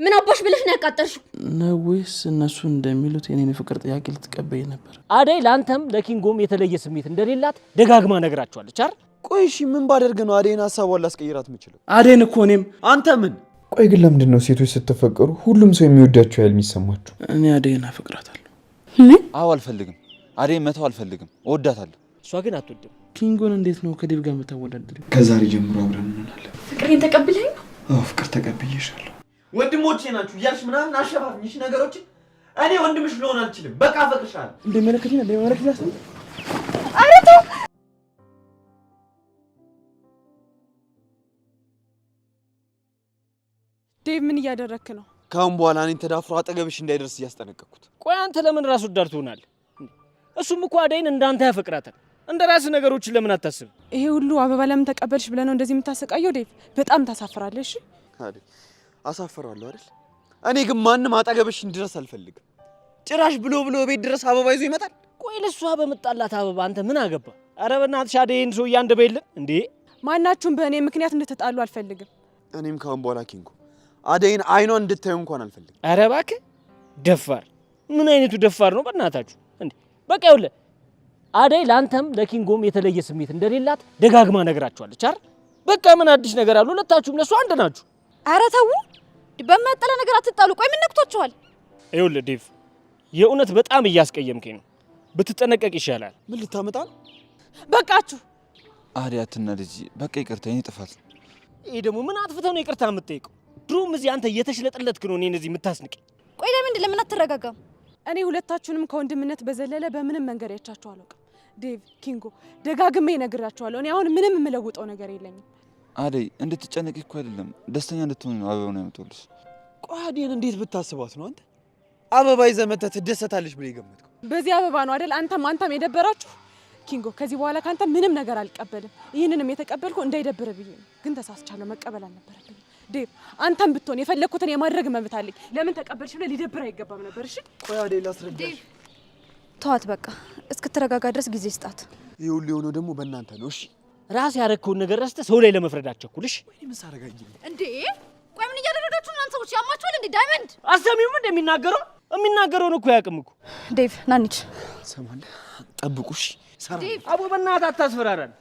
ምን አባሽ ብለሽ ነው ያቃጠልሽው? ነው ወይስ እነሱ እንደሚሉት የኔን ፍቅር ጥያቄ ልትቀበይ ነበር? አደይ ላንተም ለኪንጎም የተለየ ስሜት እንደሌላት ደጋግማ ነግራቸዋለች አይደል? ቆይ እሺ ምን ባደርግ ነው አደይን ሐሳቧን ላስቀይራት የምችለው? አደይን እኮ እኔም አንተ ምን? ቆይ ግን ለምንድን ነው ሴቶች ስትፈቀሩ ሁሉም ሰው የሚወዳቸው ያህል የሚሰማቸው? እኔ አደይን አፈቅራታለሁ። ምን? አዎ አልፈልግም። አደይን መተው አልፈልግም። እወዳታለሁ። እሷ ግን አትወድም። ኪንጎን እንዴት ነው ከዴቭ ጋር የምታወዳድሪው? ከዛሬ ጀምሮ አብረን እንሆናለን። ፍቅሬን ተቀብለኝ ነው? አዎ ፍቅር ተቀብዬሻለሁ። ወንድሞቼ ናችሁ እያልሽ ምናምን አሸፋፍኝሽ ነገሮችን እኔ ወንድምሽ ልሆን አልችልም። በቃ አፈቅርሻለሁ። እንደመለከተኝ ኧረ ተው። ዴቭ ምን እያደረክ ነው? ካሁን በኋላ እኔን ተዳፍሮ አጠገብሽ እንዳይደርስ እያስጠነቀቅኩት። ቆይ አንተ ለምን ራስ ወዳድ ትሆናለህ? እሱም እኮ አደይን እንዳንተ ያፈቅራታል። እንደ ራስ ነገሮችን ለምን አታስብ? ይሄ ሁሉ አበባ ለምን ተቀበልሽ ብለህ ነው እንደዚህ የምታሰቃየው? ዴቭ በጣም ታሳፍራለህ። እሺ አደይ አሳፈራለሁ አይደል? እኔ ግን ማንም አጠገብሽ እንዲደርስ አልፈልግም። ጭራሽ ብሎ ቤት ድረስ አበባ ይዞ ይመጣል። ቆይ ለሷ በመጣላት አበባ አንተ ምን አገባ? ኧረ በእናትሽ አደይን ሰው እያንደበይልን እንዴ! ማናችሁም በእኔ ምክንያት እንድትጣሉ አልፈልግም። እኔም ካሁን በኋላ ኪንጎ አደይን አይኗን እንድታዩ እንኳን አልፈልግም። ኧረ እባክህ ደፋር! ምን አይነቱ ደፋር ነው በእናታችሁ እንዴ! በቃ ይኸውልህ አደይ ላንተም ለኪንጎም የተለየ ስሜት እንደሌላት ደጋግማ ነግራቸዋለች አይደል? በቃ ምን አዲስ ነገር አለ? ሁለታችሁም ለሷ አንድ ናችሁ። ኧረ ተው፣ በማያጠላ ነገር አትጣሉ። ቆይ ምን ነክቶችኋል? ይኸውልህ ዴቭ የእውነት በጣም እያስቀየምከኝ ነው። ብትጠነቀቅ ይሻላል። ምን ልታመጣ ነው? በቃችሁ። አደይ አትናደጂ። በቃ ይቅርታ፣ የኔ ጥፋት ነው። ይሄ ደግሞ ምን አጥፍተው ነው ይቅርታ የምትጠይቀው? ድሮም እዚህ አንተ እየተሽለጠለጥክ ነው እኔን እዚህ የምታስንቀኝ። ቆይ ለምን አትረጋጋም? እኔ ሁለታችሁንም ከወንድምነት በዘለለ በምንም መንገድ ያቻችሁ አላውቅም። ዴቭ ኪንጎ ደጋግሜ እነግራችኋለሁ። እኔ አሁን ምንም የምለውጠው ነገር የለኝም። አደይ እንድትጨነቂ እኮ አይደለም ደስተኛ እንድትሆን ነው አበባውን ያመጣሁልሽ። ቆይ አደይን እንዴት ብታስባት ነው አንተ አበባ ይዘህ መተህ ትደሰታለች ብለህ የገመትከው? በዚህ አበባ ነው አይደል አንተም የደበራችሁ? ኪንጎ ከዚህ በኋላ ካንተ ምንም ነገር አልቀበልም። ይህንንም የተቀበልኩ እንዳይደብር ብዬ ነው። ግን ተሳስቻለሁ፣ መቀበል አልነበረብኝም። ዴቭ አንተም ብትሆን የፈለኩትን የማድረግ መብት አለኝ። ለምን ተቀበልሽ ብለህ ሊደብር አይገባም ነበር። እሺ ቆይ አደይ ላስረዳሽ። ተዋት በቃ እስክትረጋጋ ድረስ ጊዜ ስጣት። ይሄ ሁሉ የሆነው ደግሞ በእናንተ ነው። እሺ ራስ ያረከውን ነገር ረስተህ ሰው ላይ ለመፍረድ አትቸኩልሽ። ወይኔ ምን ሳረጋኝ እንዴ? ቆይ ምን እያደረጋችሁ እናንተ ሰዎች? ያማችኋል እንዴ? ዳይመንድ አሰሚውም የሚናገረውን እኮ ያቅም እኮ። ዴቭ ናንቺ ሰማለህ? ጠብቁሽ ሰራ አቦ በእናትህ አታስፈራራን።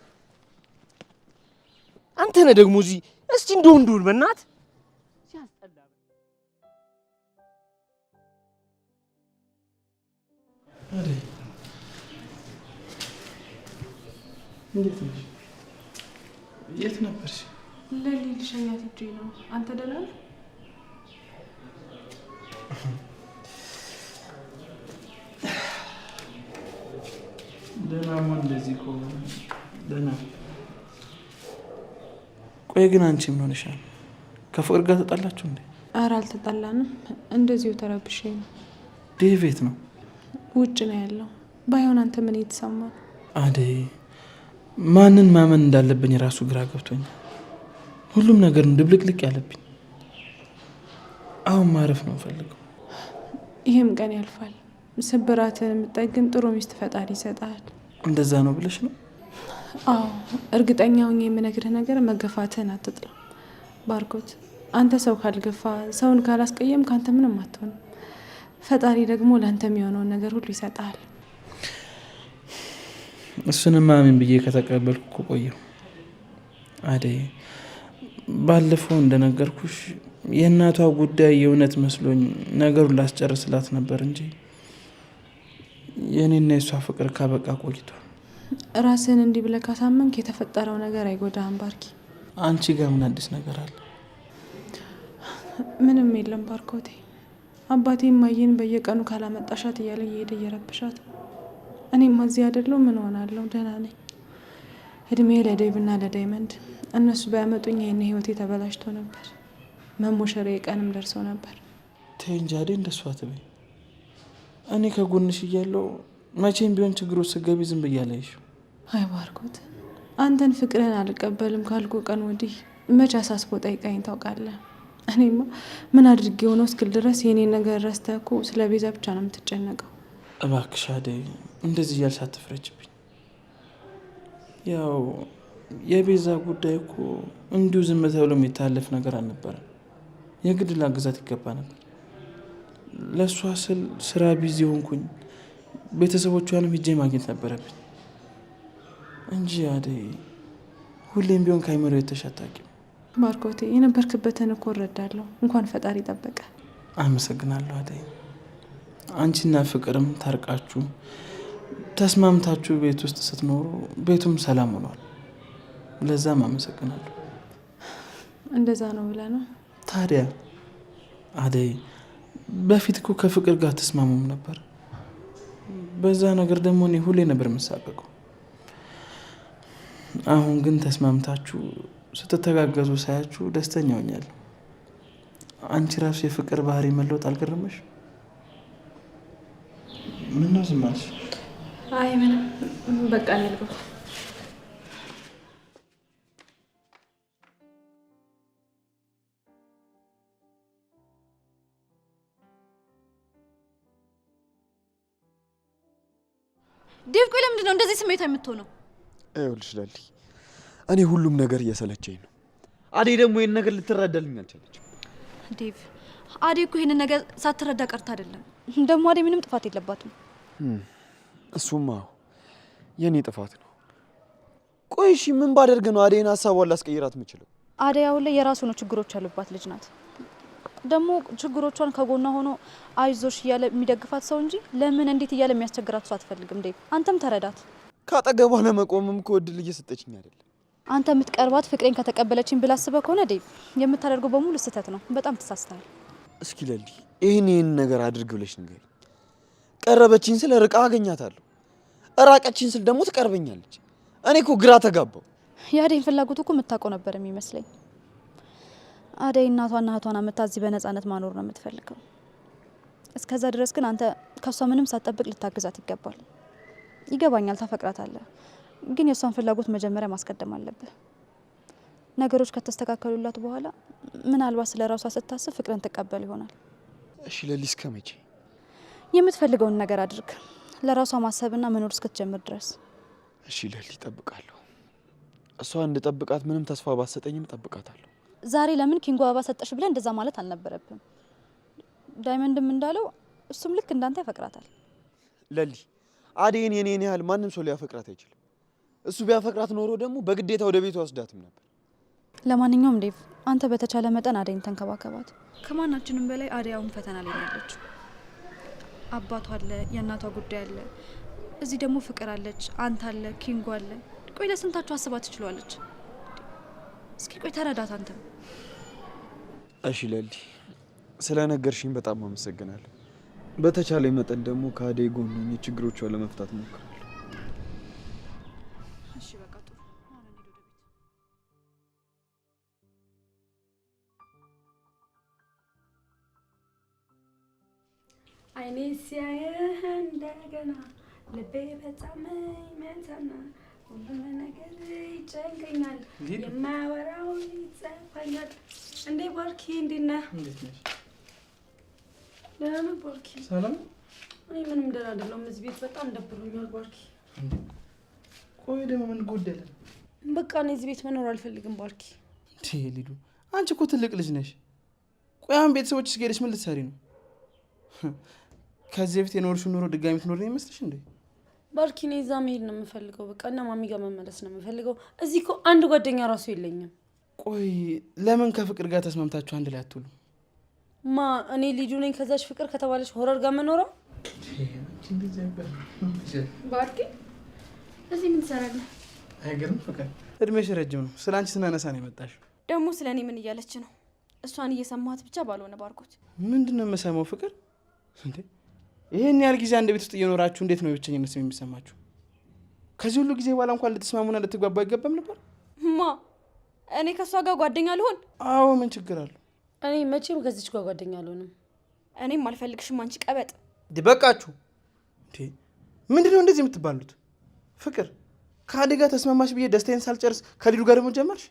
አንተ ነህ ደግሞ እዚህ እስቲ እንደው በእናትህ ሲያስጠላ። አደይ እንዴት ነሽ? የት ነበርሽ? ለሊ ልሸኛት ሂጅ ነው። አንተ ደህና ነህ? ደህና ምን እንደዚህ ከሆነ ደህና። ቆይ ግን አንቺ ምን ሆነሻል? ከፍቅር ጋር ተጣላችሁ እንዴ? ኧረ አልተጣላንም፣ እንደዚሁ ተረብሼ ነው። ዴቭ የት ነው? ውጭ ነው ያለው። ባይሆን አንተ ምን እየተሰማ ነው? አደይ ማንን ማመን እንዳለብኝ ራሱ ግራ ገብቶኛል። ሁሉም ነገር ድብልቅልቅ ያለብኝ። አሁን ማረፍ ነው ፈልገው። ይሄም ቀን ያልፋል። ስብራትን የምጠግን ጥሩ ሚስት ፈጣሪ ይሰጣል። እንደዛ ነው ብለሽ ነው? አዎ እርግጠኛ ሆኜ የምነግርህ ነገር መገፋትህን አትጥላ ባርኮት። አንተ ሰው ካልገፋ ሰውን ካላስቀየም ካንተ ምንም አትሆንም። ፈጣሪ ደግሞ ለአንተ የሚሆነውን ነገር ሁሉ ይሰጣል። እሱንማ ምን ብዬ ከተቀበልኩ ቆየሁ። አደይ ባለፈው እንደነገርኩሽ የእናቷ ጉዳይ የእውነት መስሎኝ ነገሩን ላስጨርስላት ነበር እንጂ የኔና የሷ ፍቅር ካበቃ ቆይቷል። ራስህን እንዲህ ብለህ ካሳመንክ የተፈጠረው ነገር አይጎዳህም ባርኪ። አንቺ ጋር ምን አዲስ ነገር አለ? ምንም የለም ባርኮቴ። አባቴ ማየን በየቀኑ ካላመጣሻት እያለ እየሄደ እየረብሻት። እኔም እዚህ አይደለሁ ምን ሆናለሁ? ደህና ነኝ። እድሜ ለዴቭና ለዳይመንድ። እነሱ ባያመጡኝ ይሄን ህይወቴ ተበላሽቶ ነበር። መሞሸሬ ቀንም ደርሶ ነበር። ተይ እንጂ አደይ እንደሷ አትበይ። እኔ ከጎንሽ እያለሁ መቼም ቢሆን ችግሩ ስገቢ ዝም ብዬ አላይሽም። አይ ባርኮት፣ አንተን ፍቅርን አልቀበልም ካልኩ ቀን ወዲህ መቼ አሳስቦ ጠይቀኝ ታውቃለህ? እኔማ ምን አድርጌ ሆነው እስክል ድረስ የኔን ነገር ረስተህ እኮ ስለ ቤዛ ብቻ ነው የምትጨነቀው። እባክሽ አደይ እንደዚህ እያልሽ አትፍረጅብኝ። ያው የቤዛ ጉዳይ እኮ እንዲሁ ዝም ተብሎ የሚታለፍ ነገር አልነበረም። የግድ ላግዛት ይገባ ነበር። ለእሷ ስል ስራ ቢዚ ሆንኩኝ። ቤተሰቦቿንም ሂጄ ማግኘት ነበረብኝ እንጂ አደይ ሁሌም ቢሆን ከአይምሮ የተሻታቂም። ባርኮቴ የነበርክበትን እኮ እረዳለሁ። እንኳን ፈጣሪ ጠበቀ። አመሰግናለሁ አደይ። አንቺና ፍቅርም ታርቃችሁ ተስማምታችሁ ቤት ውስጥ ስትኖሩ ቤቱም ሰላም ሆኗል። ለዛም አመሰግናለሁ። እንደዛ ነው ብለህ ነው? ታዲያ አደይ በፊት እኮ ከፍቅር ጋር ተስማሙም ነበር። በዛ ነገር ደግሞ እኔ ሁሌ ነበር የምሳቀቀው። አሁን ግን ተስማምታችሁ ስትተጋገዙ ሳያችሁ ደስተኛ ሆኛለሁ። አንቺ ራሱ የፍቅር ባህሪ መለወጥ አልገረመሽ? ምን ነው ዝም አልሽ? አይ ምንም፣ በቃ ነው ልገባ። ዴቭ ቆይ ለምንድን ነው እንደዚህ ስሜታዊ የምትሆነው? ይኸውልሽ ላሊ፣ እኔ ሁሉም ነገር እየሰለቸኝ ነው። አዴ ደግሞ ይሄን ነገር ልትረዳልኝ አልቻለችም። ዴቭ አዴ እኮ ይሄንን ነገር ሳትረዳ ቀርታ አይደለም። ደግሞ አዴ ምንም ጥፋት የለባትም። እሱማ የኔ ጥፋት ነው። ቆይ እሺ ምን ባደርግ ነው አዴን ሀሳቧን ላስቀይራት የምችለው? አዴ አሁን ላይ የራሱ ነው ችግሮች ያሉባት ልጅ ናት። ደግሞ ችግሮቿን ከጎኗ ሆኖ አይዞሽ እያለ የሚደግፋት ሰው እንጂ ለምን እንዴት እያለ የሚያስቸግራት ሰው አትፈልግም። ዴቭ አንተም ተረዳት። ካጠገቧ ለመቆምም ከወድል እየሰጠችኝ አይደለም። አንተ የምትቀርባት ፍቅሬን ከተቀበለችኝ ብላ አስበህ ከሆነ ዴቭ የምታደርገው በሙሉ ስህተት ነው። በጣም ተሳስተሃል። እስኪ ለሊ ይህን ነገር አድርግ ብለሽ ንገሪኝ። ቀረበችኝ ስለ ርቃ አገኛታለሁ፣ እራቀችኝ ስል ደግሞ ትቀርበኛለች። እኔ እኮ ግራ ተጋባው። የአዴን ፍላጎት እኮ የምታውቀው ነበር የሚመስለኝ። አደይ እናቷና እህቷን አመታ እዚህ በነፃነት ማኖር ነው የምትፈልገው። እስከዛ ድረስ ግን አንተ ከሷ ምንም ሳትጠብቅ ልታግዛት ይገባል። ይገባኛል፣ ታፈቅራታለህ፣ ግን የሷን ፍላጎት መጀመሪያ ማስቀደም አለብህ። ነገሮች ከተስተካከሉላት በኋላ ምናልባት ስለ ራሷ ስታስብ ፍቅርን ትቀበል ይሆናል። እሺ ለሊ፣ እስከ መቼ? የምትፈልገውን ነገር አድርግ፣ ለራሷ ማሰብና መኖር እስክትጀምር ድረስ። እሺ ለሊ፣ እጠብቃለሁ። እሷ እንድጠብቃት ምንም ተስፋ ባሰጠኝም እጠብቃታለሁ። ዛሬ ለምን ኪንጎ አበባ ሰጠሽ ብለህ እንደዛ ማለት አልነበረብም። ዳይመንድም እንዳለው እሱም ልክ እንዳንተ ያፈቅራታል። ለሊ አዴን የኔን ያህል ማንም ሰው ሊያፈቅራት አይችልም። እሱ ቢያፈቅራት ኖሮ ደግሞ በግዴታ ወደ ቤቱ ወስዳትም ነበር። ለማንኛውም ዴቭ አንተ በተቻለ መጠን አደይን ተንከባከባት። ከማናችንም በላይ አደይ አሁን ፈተና ላይ ያለችው። አባቷ አለ፣ የእናቷ ጉዳይ አለ፣ እዚህ ደግሞ ፍቅር አለች፣ አንተ አለ፣ ኪንጎ አለ። ቆይ ለስንታችሁ አስባ ትችላለች? እስኪ ቆይ ተረዳት አንተም። እሺ ለሊ፣ ስለነገርሽኝ በጣም አመሰግናለሁ። በተቻለ መጠን ደግሞ ከአደይ ጎን ሆኜ ችግሮቿን ለመፍታት እሞክራለሁ። እሺ በቃ ጥሩ። አሁን እንሂድ ወደ ቤት። አይኔ ሲያየህ እንደገና ልቤ በጣም ይመታና ሁሉም ነገር ይጨንቀኛል፣ የማያወራው ይጸፋኛል። እንዴ ባርኪ፣ እንዴት ነህ? እንዴት ነሽ? ደህና ነህ ባርኪ? ሰላም። እኔ ምንም ደህና አይደለሁም። እዚህ ቤት በጣም ደብሮኛል ባርኪ። ቆይ ደግሞ ምን ጎደለ? በቃ እኔ እዚህ ቤት መኖር አልፈልግም ባርኪ። ሊዱ፣ አንቺ እኮ ትልቅ ልጅ ነሽ። ቆይ አሁን ቤተሰቦችሽ ጋር ሄደሽ ምን ልትሰሪ ነው? ከዚህ በፊት የኖርሽውን ኑሮ ድጋሚ ትኖር ነው ይመስልሽ እንዴ? ባርኪ፣ እኔ እዛ መሄድ ነው የምፈልገው። በቃ እና ማሚ ጋር መመለስ ነው የምፈልገው። እዚህ እኮ አንድ ጓደኛ ራሱ የለኝም። ቆይ ለምን ከፍቅር ጋር ተስማምታችሁ አንድ ላይ አትውሉ? ማ እኔ ልጁ ነኝ ከዛች ፍቅር ከተባለች ሆረር ጋር መኖረው? ባርኪ፣ እዚህ ምን ትሰራለህ? አይገርም ፍቅር፣ እድሜሽ ረጅም ነው። ስለ አንቺ ስናነሳ ነው የመጣሽው። ደግሞ ስለ እኔ ምን እያለች ነው? እሷን እየሰማት ብቻ ባልሆነ ባርኮት። ምንድን ነው የምሰማው ፍቅር? እንዴ ይሄን ያህል ጊዜ አንድ ቤት ውስጥ እየኖራችሁ እንዴት ነው የብቸኝነት ስሜት የሚሰማችሁ? ከዚህ ሁሉ ጊዜ በኋላ እንኳን ልትስማሙና ልትግባቡ አይገባም ነበር? ማ እኔ ከሷ ጋር ጓደኛ ልሆን? አዎ ምን ችግር አለው? እኔ መቼም ከዚች ጋር ጓደኛ አልሆንም። እኔም አልፈልግሽም አንቺ ቀበጥ። በቃችሁ። እንዴ ምንድነው እንደዚህ የምትባሉት? ፍቅር ከአደጋ ተስማማሽ ብዬ ደስታዬን ሳልጨርስ ከሊዱ ጋር ደግሞ ጀመርሽ?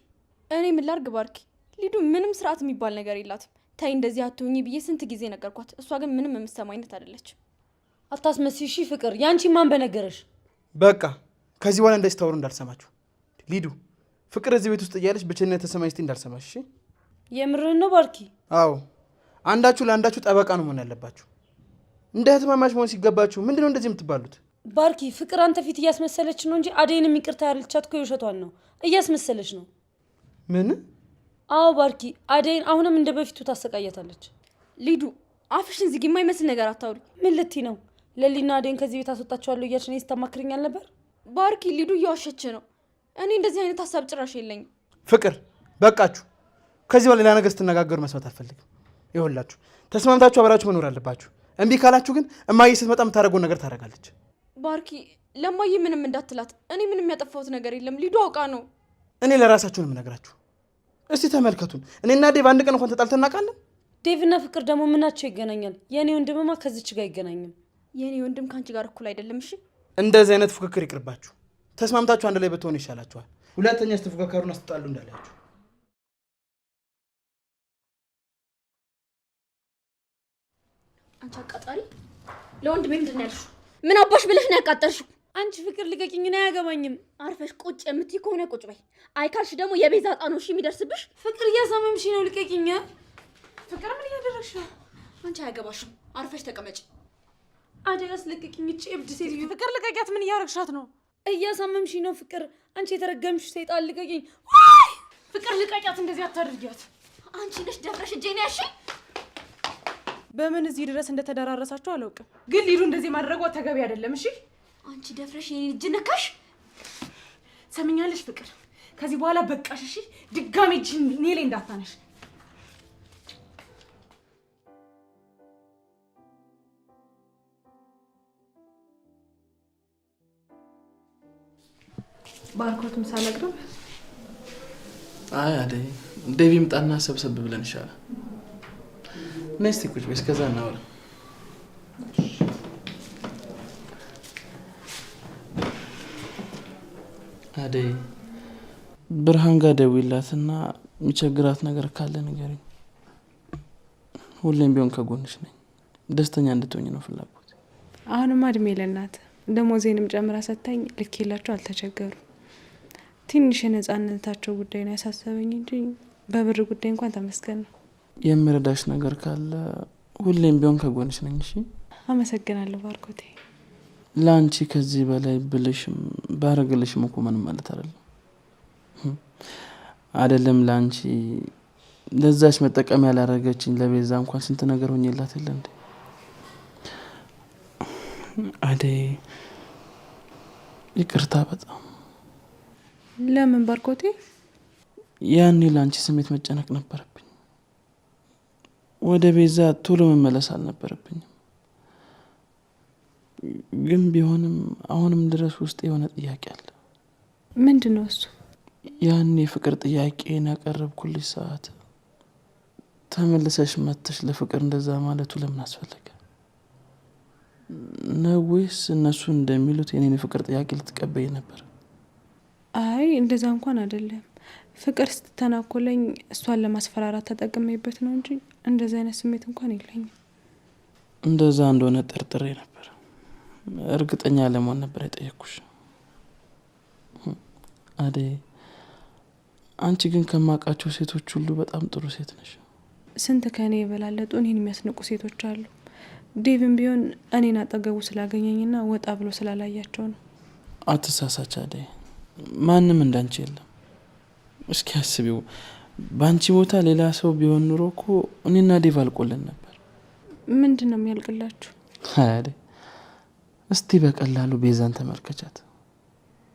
እኔ ምን ላድርግ ባርኪ? ሊዱ ምንም ስርዓት የሚባል ነገር የላትም። ታይ እንደዚህ አትሁኚ ብዬ ስንት ጊዜ ነገርኳት። እሷ ግን ምንም የምትሰማ አይነት አይደለችም። አታስመስይ እሺ ፍቅር፣ ያንቺ ማን በነገረሽ? በቃ ከዚህ በኋላ እንደዚህ ታወሩ እንዳልሰማችሁ። ሊዱ ፍቅር እዚህ ቤት ውስጥ እያለች ብቸኝነት ተሰማኝ ስትይ እንዳልሰማሽ። እሺ የምርህን ነው ባርኪ? አዎ አንዳችሁ ለአንዳችሁ ጠበቃ ነው መሆን ያለባችሁ። እንደ እህትማማች መሆን ሲገባችሁ ምንድነው እንደዚህ የምትባሉት? ባርኪ ፍቅር አንተ ፊት እያስመሰለች ነው እንጂ አደይንም ይቅርታ ያለቻት እኮ የውሸቷን ነው። እያስመሰለች ነው። ምን? አዎ ባርኪ አደይን አሁንም እንደ በፊቱ ታሰቃያታለች። ሊዱ አፍሽን ዝጊ፣ የማይመስል ነገር አታውሪ። ምን ልትይ ነው? ለሊና አደይን ከዚህ ቤት አስወጣቸዋለሁ እያልሽ እኔ ስታማክርኛል ነበር? ባርኪ ሊዱ እየዋሸች ነው። እኔ እንደዚህ አይነት ሀሳብ ጭራሽ የለኝም። ፍቅር በቃችሁ። ከዚህ በኋላ ሌላ ነገር ስትነጋገሩ መስማት አልፈልግም። ይኸውላችሁ ተስማምታችሁ አብራችሁ መኖር አለባችሁ። እምቢ ካላችሁ ግን እማዬ ስትመጣ የምታደርገውን ነገር ታደርጋለች። ባርኪ ለማዬ ምንም እንዳትላት። እኔ ምንም ያጠፋሁት ነገር የለም። ሊዱ አውቃ ነው። እኔ ለራሳችሁ ነው የምነግራችሁ። እስቲ ተመልከቱን። እኔና ዴቭ አንድ ቀን እንኳን ተጣልተን እናውቃለን? ዴቭና ፍቅር ደግሞ ምናቸው ይገናኛል? የእኔ ወንድምማ ከዚች ጋር አይገናኝም። የእኔ ወንድም ከአንቺ ጋር እኩል አይደለም። እሺ እንደዚህ አይነት ፉክክር ይቅርባችሁ። ተስማምታችሁ አንድ ላይ ብትሆኑ ይሻላችኋል። ሁለተኛ ስትፎካከሩና ስትጣሉ እንዳላችሁ። አንቺ አቃጣሪ ለወንድሜ ምንድን ነው ያልሽው? ምን አባሽ ብለሽ ነው ያቃጠልሽው? አንቺ ፍቅር ልቀቂኝ፣ ነው አያገባኝም። አርፈሽ ቁጭ የምትይ ከሆነ ቁጭ በይ። አይ ካልሽ ደግሞ የቤዛ ዕጣ ነው እሺ የሚደርስብሽ። ፍቅር እያሳመምሽ ነው፣ ልቀቂኝ። ፍቅር ምን እያደረግሽ ነው? አንቺ አያገባሽም። አርፈሽ ተቀመጭ። አደጋስ ልቀቂኝ። እቺ እብድ ሴትዮ ፍቅር ልቀቂያት። ምን እያደረግሻት ነው? እያሳመምሽ ነው ፍቅር። አንቺ የተረገምሽ ሰይጣን ልቀቂኝ። ፍቅር ልቀቂያት። እንደዚህ አታድርጊያት። አንቺ ነሽ ደፍረሽ እጄን ያልሽኝ። በምን እዚህ ድረስ እንደተደራረሳችሁ አላውቅም፣ ግን ሊዱ እንደዚህ ማድረጓ ተገቢ አይደለም። እሺ አንቺ ደፍረሽ የኔን እጅ ነካሽ። ሰምኛለሽ ፍቅር፣ ከዚህ በኋላ በቃሽ። እሺ ድጋሜ እጅን እኔ ላይ እንዳታነሽ። ባርኮት ምሳ ነግረው። አይ አደይ ዴቪ ምጣና ሰብሰብ ብለን ይሻላል። ነስቲ ቁጭ በይ፣ እስከዛ እናወራ። አደይ ብርሃን ጋር ደውይላትና የሚቸግራት ነገር ካለ ንገሪኝ። ሁሌም ቢሆን ከጎንሽ ነኝ። ደስተኛ እንድትሆኝ ነው ፍላጎት። አሁንማ እድሜ ለእናት ደሞዜንም ጨምራ ሰታኝ ልኬላቸው አልተቸገሩ። ትንሽ የነጻነታቸው ጉዳይ ነው ያሳሰበኝ እንጂ በብር ጉዳይ እንኳን ተመስገን ነው። የምረዳሽ ነገር ካለ ሁሌም ቢሆን ከጎንሽ ነኝ። እሺ አመሰግናለሁ ባርኮቴ። ለአንቺ ከዚህ በላይ ብልሽም ባረግልሽም እኮ ምንም ማለት አይደለም። ለአንቺ ለዛች መጠቀም ያላረገችኝ ለቤዛ እንኳን ስንት ነገር ሆኜላት የለ እንዴ? አደይ ይቅርታ በጣም። ለምን ባርኮቴ? ያኔ ለአንቺ ስሜት መጨነቅ ነበረብኝ። ወደ ቤዛ ቶሎ መመለስ አልነበረብኝም። ግን ቢሆንም አሁንም ድረስ ውስጥ የሆነ ጥያቄ አለ። ምንድን ነው እሱ? ያኔ ፍቅር ጥያቄን ያቀረብኩልሽ ሰዓት ተመልሰሽ መጥተሽ ለፍቅር እንደዛ ማለቱ ለምን አስፈለገ? ነው ወይስ እነሱ እንደሚሉት የኔን ፍቅር ጥያቄ ልትቀበይ ነበር? አይ እንደዛ እንኳን አይደለም። ፍቅር ስትተናኮለኝ እሷን ለማስፈራራት ተጠቅሜበት ነው እንጂ እንደዛ አይነት ስሜት እንኳን የለኝም። እንደዛ እንደሆነ ጠርጥሬ ነበር። እርግጠኛ ለመሆን ነበር የጠየኩሽ። አደይ አንቺ ግን ከማውቃቸው ሴቶች ሁሉ በጣም ጥሩ ሴት ነሽ። ስንት ከኔ የበላለጡ እኔን የሚያስንቁ ሴቶች አሉ። ዴቭም ቢሆን እኔን አጠገቡ ስላገኘኝና ወጣ ብሎ ስላላያቸው ነው። አትሳሳች አደይ፣ ማንም እንዳንቺ የለም። እስኪ አስቢው፣ በአንቺ ቦታ ሌላ ሰው ቢሆን ኑሮ እኮ እኔና ዴቭ አልቆልን ነበር። ምንድን ነው የሚያልቅላችሁ? አደይ እስቲ በቀላሉ ቤዛን ተመልከቻት።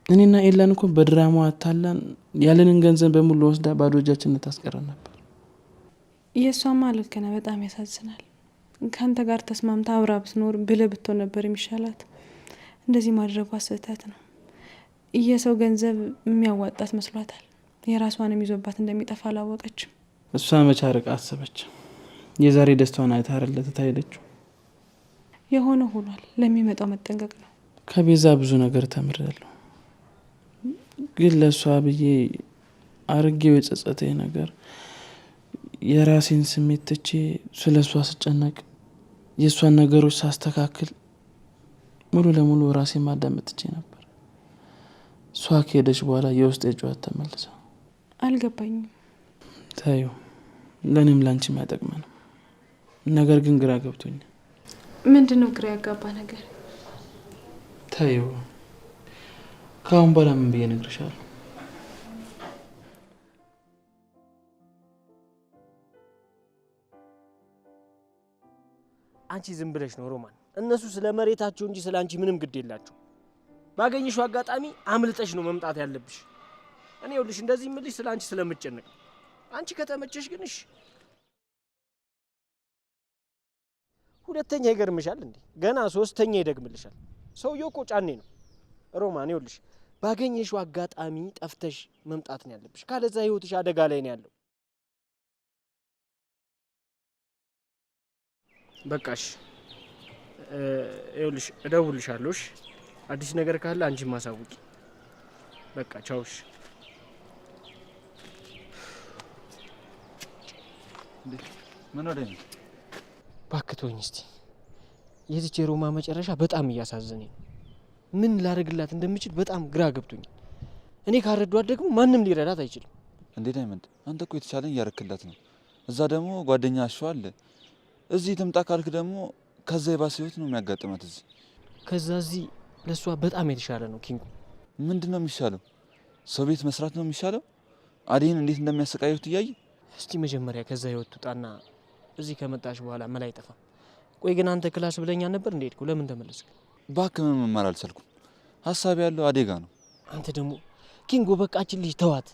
እኔና ኤላን እኮ በድራማ አታላን ያለንን ገንዘብ በሙሉ ወስዳ ባዶ እጃችንን ታስቀረን ነበር። የእሷማ ልክ ነህ፣ በጣም ያሳዝናል። ከአንተ ጋር ተስማምታ አብራ ብትኖር ብልህ ብትሆን ነበር የሚሻላት። እንደዚህ ማድረጓ ስህተት ነው። የሰው ገንዘብ የሚያዋጣት መስሏታል። የራሷንም ይዞባት እንደሚጠፋ አላወቀችም። እሷ መቻ ርቃ አሰበች። የዛሬ ደስታዋን አይታ አይደለ ትታይለችው። የሆነ ሆኗል። ለሚመጣው መጠንቀቅ ነው። ከቤዛ ብዙ ነገር ተምሬያለሁ። ግን ለእሷ ብዬ አርጌው የጸጸተኝ ነገር የራሴን ስሜት ትቼ ስለ እሷ ስጨነቅ የእሷን ነገሮች ሳስተካክል ሙሉ ለሙሉ ራሴን ማዳመጥ ትቼ ነበር። እሷ ከሄደች በኋላ የውስጥ የጨዋት ተመልሰ። አልገባኝም። ታዩ ለእኔም ላንቺም ያጠቅመን። ነገር ግን ግራ ገብቶኛል። ምንድን ነው ግራ ያጋባ ነገር? ታየው ከአሁን በኋላ ምን ብዬ እነግርሻለሁ? አንቺ ዝም ብለሽ ነው ሮማን። እነሱ ስለ መሬታቸው እንጂ ስለ አንቺ ምንም ግድ የላቸው። ባገኘሽው አጋጣሚ አምልጠሽ ነው መምጣት ያለብሽ። እኔ ይኸውልሽ እንደዚህ ምልሽ ስለ አንቺ ስለምጨነቅ፣ አንቺ ከተመቸሽ ግን እሺ። ሁለተኛ ይገርምሻል እንዴ? ገና ሶስተኛ ይደግምልሻል። ሰውየው እኮ ጫኔ ነው ሮማን። ይኸውልሽ ባገኘሽው አጋጣሚ ጠፍተሽ መምጣት ነው ያለብሽ። ካለዛ ህይወትሽ አደጋ ላይ ነው ያለው። በቃሽ ይኸውልሽ እደውልልሻለሁ። እሺ አዲስ ነገር ካለ አንቺ ማሳውቂ። በቃ ቻውሽ። ምን ወደ እኔ ባክቶኝ እስቲ የዚች የሮማ መጨረሻ በጣም እያሳዘነኝ ነው። ምን ላደርግላት እንደምችል በጣም ግራ ገብቶኛል። እኔ ካረዷት ደግሞ ማንም ሊረዳት አይችልም። እንዴ ዳይመንድ፣ አንተ እኮ የተቻለን እያረክላት ነው። እዛ ደግሞ ጓደኛ አሸዋ አለ። እዚህ ትምጣ ካልክ ደግሞ ከዛ የባሰ ህይወት ነው የሚያጋጥማት እዚህ። ከዛ እዚህ ለሷ በጣም የተሻለ ነው ኪንጉ። ምንድን ነው የሚሻለው? ሰው ቤት መስራት ነው የሚሻለው? አዴን እንዴት እንደሚያሰቃዩት እያየ። እስቲ መጀመሪያ ከዛ ህይወት ትውጣና እዚህ ከመጣሽ በኋላ መላ አይጠፋም። ቆይ ግን አንተ ክላስ ብለኛ ነበር እንዴ? ሄድኩ ለምን ተመለስክ? እባክህ ምን መማር አልቻልኩም። ሀሳብ ያለው አዴጋ ነው። አንተ ደግሞ ኪንጎ በቃችን ልጅ ተዋት።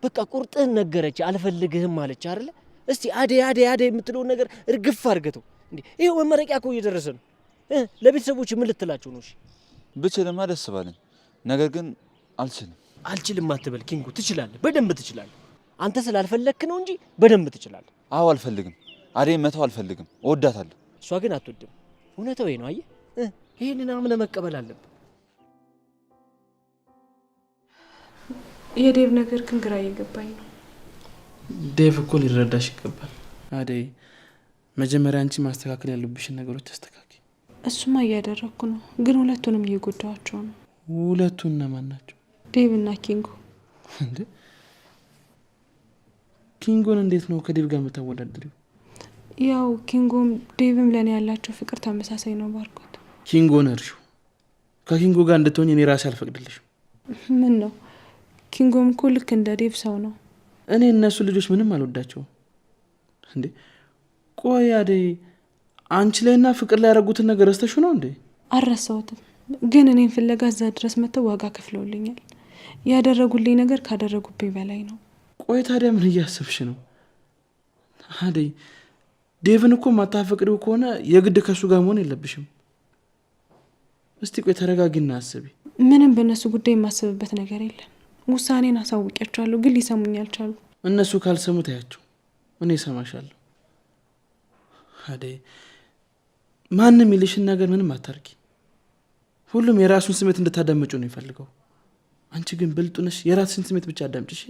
በቃ ቁርጥህን ነገረች፣ አልፈልግህም አለች አይደለ? እስቲ አዴ አዴ አዴ የምትለውን ነገር እርግፍ አድርገተው እንዴ። ይሄው መመረቂያ እኮ እየደረሰ ነው። ለቤተሰቦች ምን ልትላቸው ነው? እሺ ብችልማ ደስ ባለኝ፣ ነገር ግን አልችልም። አልችልም አትበል ኪንጎ፣ ትችላለህ፣ በደንብ ትችላለህ። አንተ ስላልፈለግክ ነው እንጂ በደንብ ትችላለህ። አዎ አልፈልግም፣ አዴን መተው አልፈልግም፣ እወዳታለሁ። እሷ ግን አትወድም። እውነታው ነው። አየህ፣ ይሄንን አምነህ መቀበል አለብህ። የዴቭ ነገር ግን ግራ እየገባኝ ነው። ዴቭ እኮ ሊረዳሽ ይገባል። አደይ መጀመሪያ አንቺ ማስተካከል ያሉብሽን ነገሮች አስተካክል። እሱማ እያደረግኩ ነው፣ ግን ሁለቱንም እየጎዳዋቸው ነው። ሁለቱ እነማን ናቸው? ዴቭ እና ኪንጎ። እንዴ ኪንጎን እንዴት ነው ከዴቭ ጋር የምታወዳድሪው? ያው ኪንጎም ዴቭም ለእኔ ያላቸው ፍቅር ተመሳሳይ ነው። ባርኮት ኪንጎን እርሹ። ከኪንጎ ጋር እንድትሆኝ እኔ ራሴ አልፈቅድልሽም። ምን ነው? ኪንጎም እኮ ልክ እንደ ዴቭ ሰው ነው። እኔ እነሱ ልጆች ምንም አልወዳቸውም። እንዴ ቆይ አደይ አንቺ ላይና ፍቅር ላይ ያደረጉትን ነገር ረስተሽ ነው እንዴ? አልረሳሁትም፣ ግን እኔን ፍለጋ እዛ ድረስ መጥተው ዋጋ ከፍለውልኛል። ያደረጉልኝ ነገር ካደረጉብኝ በላይ ነው። ቆይ ታዲያ ምን እያሰብሽ ነው አደይ? ዴቭን እኮ ማታፈቅሪው ከሆነ የግድ ከሱ ጋር መሆን የለብሽም። እስቲ ቆይ ተረጋጊና አስቢ። ምንም በእነሱ ጉዳይ የማስብበት ነገር የለም። ውሳኔን አሳውቂያቸዋለሁ፣ ግን ሊሰሙኝ አልቻሉ። እነሱ ካልሰሙ ታያቸው፣ እኔ እሰማሻለሁ። አደይ ማንም ይልሽን ነገር ምንም አታርጊ። ሁሉም የራሱን ስሜት እንድታዳምጩ ነው የሚፈልገው። አንቺ ግን ብልጡ ነሽ፣ የራስሽን ስሜት ብቻ አዳምጭሽ።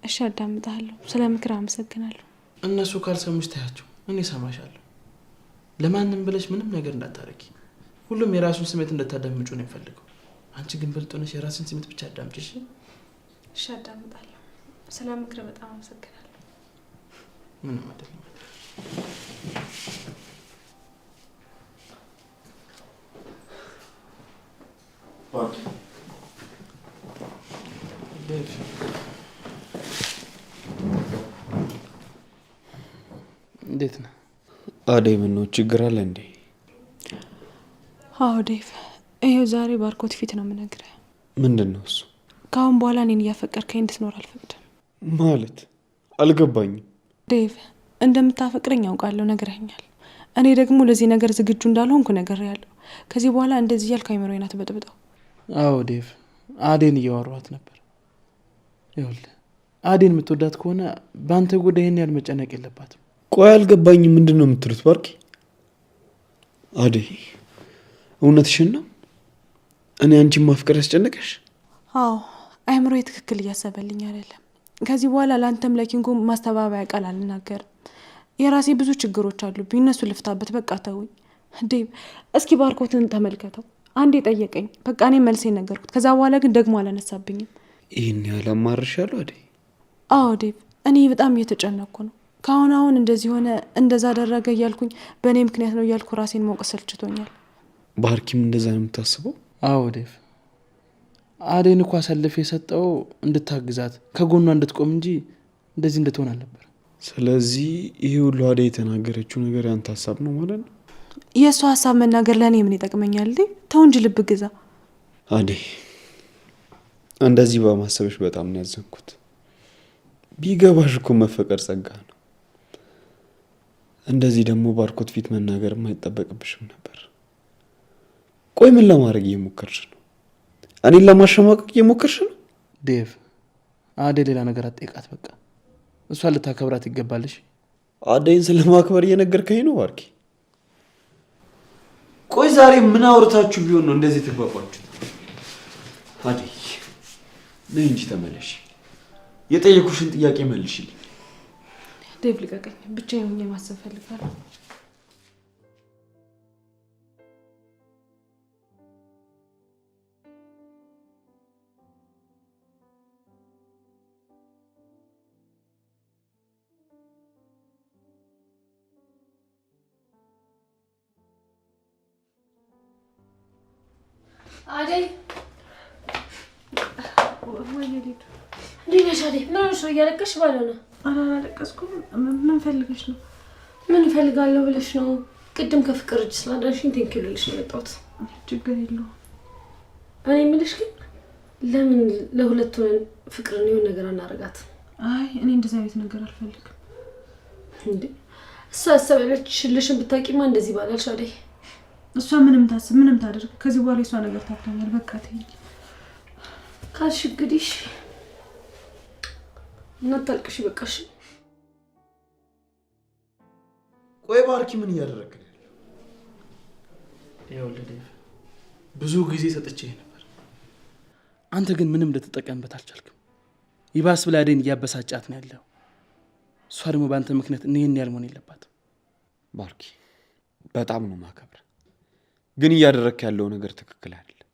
እሺ አዳምጣለሁ። ስለ ምክር አመሰግናለሁ። እነሱ ካልሰሙሽ ታያቸው፣ እኔ እሰማሻለሁ። ለማንም ብለሽ ምንም ነገር እንዳታረጊ። ሁሉም የራሱን ስሜት እንድታዳምጩ ነው የሚፈልገው። አንቺ ግን ብልጡ ነሽ፣ የራስሽን ስሜት ብቻ አዳምጭሽ። እሺ አዳምጣለሁ። ስለ ምክር በጣም አመሰግናለሁ። ምንም አይደለም። እንዴት ነህ አደይ? ምነው ችግር አለ እንዴ? አዎ ዴቭ፣ ይኸው ዛሬ ባርኮት ፊት ነው የምነግርህ። ምንድን ነው እሱ? ከአሁን በኋላ እኔን እያፈቀርከኝ እንድትኖር አልፈቅድም። ማለት አልገባኝም። ዴቭ፣ እንደምታፈቅረኝ ያውቃለሁ፣ ነግረኸኛል። እኔ ደግሞ ለዚህ ነገር ዝግጁ እንዳልሆንኩ ነግሬሃለሁ። ከዚህ በኋላ እንደዚህ እያልክ አይምሮዬን አትበጥብጠው። አዎ ዴቭ፣ አዴን እያወራኋት ነበር። ይኸውልህ አዴን የምትወዳት ከሆነ በአንተ ጉዳይ ይህን ያህል መጨነቅ የለባትም። ቆይ አልገባኝም። ምንድን ነው የምትሉት? ባርኪ አደይ፣ እውነትሽን ነው? እኔ አንቺን ማፍቀር ያስጨነቀሽ? አዎ፣ አይምሮዬ ትክክል እያሰበልኝ አይደለም። ከዚህ በኋላ ለአንተም ለኪንጎ ማስተባበያ ቃል አልናገርም። የራሴ ብዙ ችግሮች አሉብኝ፣ እነሱ ልፍታበት። በቃ ተውኝ። ዴቭ፣ እስኪ ባርኮትን ተመልከተው። አንዴ ጠየቀኝ፣ በቃ እኔ መልሴ ነገርኩት። ከዛ በኋላ ግን ደግሞ አላነሳብኝም። ይህን ያህል አማርሻለሁ አደይ? አዎ ዴቭ፣ እኔ በጣም እየተጨነቅኩ ነው። ከአሁን እንደዚህ ሆነ እንደዛ አደረገ እያልኩኝ በእኔ ምክንያት ነው እያልኩ ራሴን መውቀስ ሰልችቶኛል። ባርኪም እንደዛ ነው የምታስበው? አዎ ዴቭ፣ አደይን እኮ አሳልፌ የሰጠው እንድታግዛት ከጎኗ እንድትቆም እንጂ እንደዚህ እንድትሆን አልነበር። ስለዚህ ይሄ ሁሉ አደይ የተናገረችው ነገር ያንተ ሀሳብ ነው ማለት ነው? የእሷ ሀሳብ መናገር ለእኔ ምን ይጠቅመኛል? ተው እንጂ ልብ ግዛ። አደይ፣ እንደዚህ በማሰብሽ በጣም ነው ያዘንኩት። ቢገባሽ እኮ መፈቀር ጸጋ ነው። እንደዚህ ደግሞ ባርኮት ፊት መናገር የማይጠበቅብሽም ነበር። ቆይ ምን ለማድረግ እየሞከርሽ ነው? እኔን ለማሸማቀቅ እየሞከርሽ ነው? ዴቭ፣ አደይ ሌላ ነገር አትጠይቃት። በቃ እሷ ልታከብራት ይገባልሽ። አደይን ስለማክበር እየነገርከኝ ነው ባርኪ? ቆይ ዛሬ ምን አውርታችሁ ቢሆን ነው እንደዚህ ተግባባችሁት? አደይ ነይ እንጂ ተመለሽ። የጠየኩሽን ጥያቄ መልሽልኝ። ዴቭ ልቀቀኝ፣ ብቻዬን ሆኜ ማሰብ ፈልጋለሁ። አደይ ወይ ሊዱ እንዴት ነሽ አደይ? ምን ሆነሽ ነው? እያለቀሽ ባልሆነ? ኧረ አላለቀስኩም። ምን ፈልገሽ ነው? ምን እፈልጋለሁ ብለሽ ነው? ቅድም ከፍቅር እጅ ስላዳንሽኝ ቴንኪው ልልሽ ነው የመጣሁት። ችግር የለውም። እኔ የምልሽ ግን ለምን ለሁለት ሆነን ፍቅርን የሆነ ነገር አናረጋት? አይ እኔ እንደዚህ አይነት ነገር አልፈልግም። እንዴ እሷ ያሰበችልሽን ብታውቂማ እንደዚህ ባላልሽ አደይ። እሷ ምንም ታስብ ምንም ታደርግ፣ ከዚህ በኋላ የሷ ነገር ታፍታኛል። በቃ ተይኝ ካልሽ እንግዲህ እናታልቅሽ በቃሽ። ቆይ ባርኪ ምን እያደረግህ ነው? ይኸውልህ ዴቭ፣ ብዙ ጊዜ ሰጥቼህ ነበር። አንተ ግን ምንም ልትጠቀምበት አልቻልክም። ይባስ ብላ አደይን እያበሳጫት ነው ያለው። እሷ ደግሞ በአንተ ምክንያት ይህን ያህል መሆን የለባትም። ባርኪ በጣም ነው ማከብር፣ ግን እያደረግክ ያለው ነገር ትክክል አይደለም።